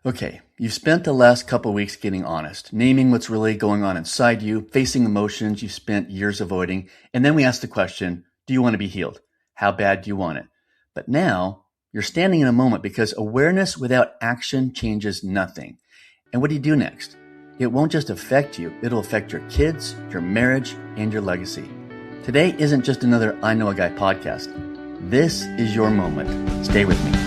Okay, you've spent the last couple weeks getting honest, naming what's really going on inside you, facing emotions you spent years avoiding, and then we ask the question, do you want to be healed? How bad do you want it? But now you're standing in a moment because awareness without action changes nothing. And what do you do next? It won't just affect you, it'll affect your kids, your marriage, and your legacy. Today isn't just another I Know a Guy podcast. This is your moment. Stay with me.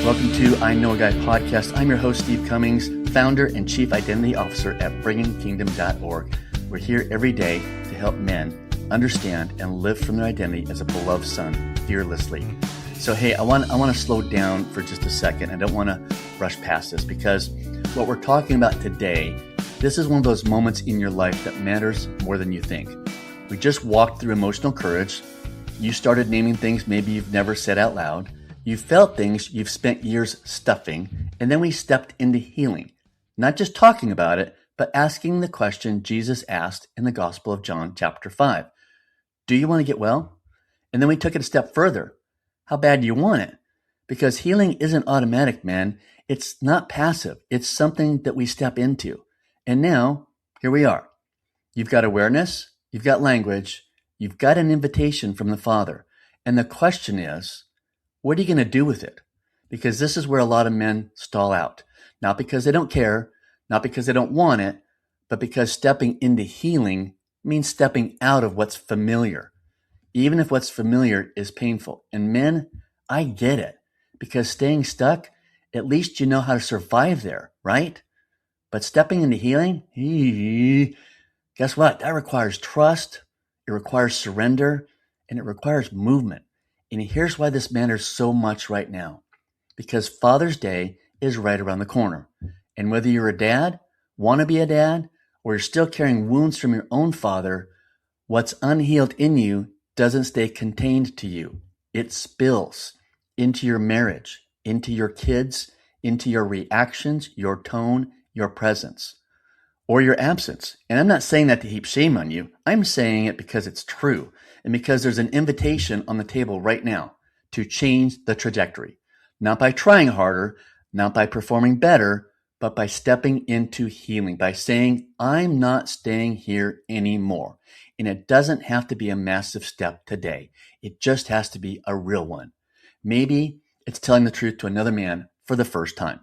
Welcome to I Know a Guy podcast. I'm your host, Steve Cummings, founder and chief identity officer at bringingkingdom.org. We're here every day to help men understand and live from their identity as a beloved son fearlessly. So, hey, I want to slow down for just a second. I don't want to rush past this because what we're talking about today, this is one of those moments in your life that matters more than you think. We just walked through emotional courage. You started naming things maybe you've never said out loud. You felt things you've spent years stuffing, and then we stepped into healing. Not just talking about it, but asking the question Jesus asked in the Gospel of John chapter 5. Do you want to get well? And then we took it a step further. How bad do you want it? Because healing isn't automatic, man. It's not passive. It's something that we step into. And now, here we are. You've got awareness, you've got language, you've got an invitation from the Father. And the question is, what are you going to do with it? Because this is where a lot of men stall out. Not because they don't care, not because they don't want it, but because stepping into healing means stepping out of what's familiar, even if what's familiar is painful. And men, I get it, because staying stuck, at least you know how to survive there, right? But stepping into healing, guess what? That requires trust, it requires surrender, and it requires movement. And here's why this matters so much right now. Because Father's Day is right around the corner. And whether you're a dad, want to be a dad, or you're still carrying wounds from your own father, what's unhealed in you doesn't stay contained to you. It spills into your marriage, into your kids, into your reactions, your tone, your presence, or your absence. And I'm not saying that to heap shame on you. I'm saying it because it's true. And because there's an invitation on the table right now to change the trajectory. Not by trying harder, not by performing better, but by stepping into healing, by saying, I'm not staying here anymore. And it doesn't have to be a massive step today. It just has to be a real one. Maybe it's telling the truth to another man for the first time.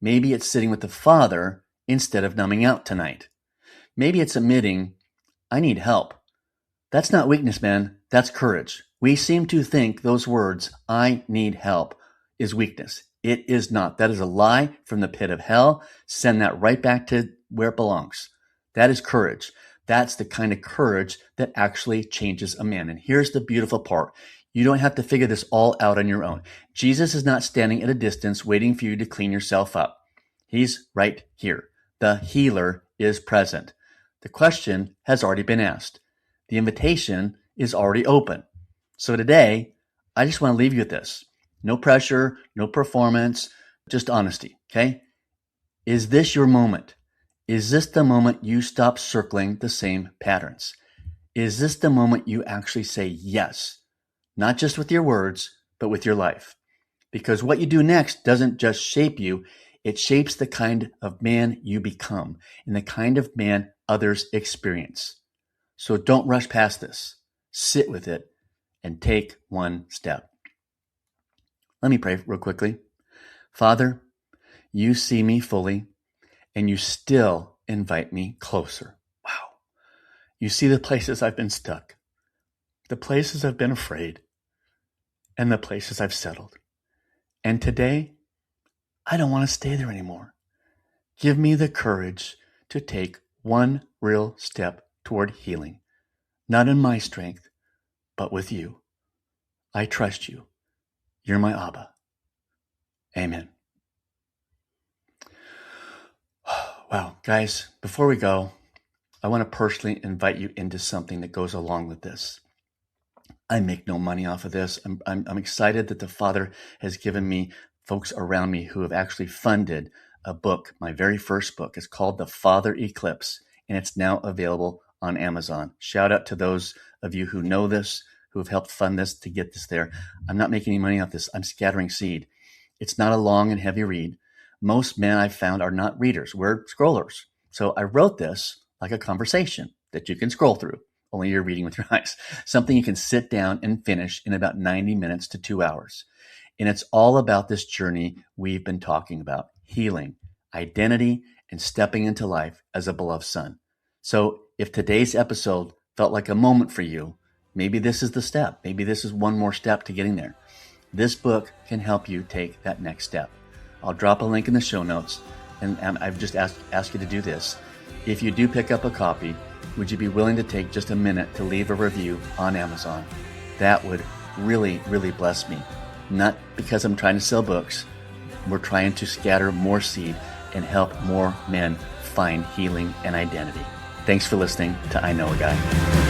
Maybe it's sitting with the Father instead of numbing out tonight. Maybe it's admitting, I need help. That's not weakness, man. That's courage. We seem to think those words, I need help, is weakness. It is not. That is a lie from the pit of hell. Send that right back to where it belongs. That is courage. That's the kind of courage that actually changes a man. And here's the beautiful part. You don't have to figure this all out on your own. Jesus is not standing at a distance waiting for you to clean yourself up. He's right here. The healer is present. The question has already been asked. The invitation is already open. So today, I just want to leave you with this. No pressure, no performance, just honesty, okay? Is this your moment? Is this the moment you stop circling the same patterns? Is this the moment you actually say yes? Not just with your words, but with your life. Because what you do next doesn't just shape you, it shapes the kind of man you become and the kind of man others experience. So don't rush past this. Sit with it and take one step. Let me pray real quickly. Father, you see me fully and you still invite me closer. Wow. You see the places I've been stuck, the places I've been afraid, and the places I've settled. And today, I don't want to stay there anymore. Give me the courage to take one real step toward healing, not in my strength, but with you. I trust you. You're my Abba. Amen. Wow, guys, before we go, I want to personally invite you into something that goes along with this. I make no money off of this. I'm excited that the Father has given me folks around me who have actually funded a book, my very first book. It's called The Father Eclipse, and it's now available on Amazon. Shout out to those of you who know this, who have helped fund this to get this there. I'm not making any money off this. I'm scattering seed. It's not a long and heavy read. Most men I've found are not readers. We're scrollers. So I wrote this like a conversation that you can scroll through, only you're reading with your eyes. Something you can sit down and finish in about 90 minutes to 2 hours. And it's all about this journey we've been talking about: healing, identity, and stepping into life as a beloved son. So if today's episode felt like a moment for you, maybe this is the step. Maybe this is one more step to getting there. This book can help you take that next step. I'll drop a link in the show notes, and I've just asked you to do this. If you do pick up a copy, would you be willing to take just a minute to leave a review on Amazon? That would really, really bless me. Not because I'm trying to sell books. We're trying to scatter more seed and help more men find healing and identity. Thanks for listening to I Know a Guy.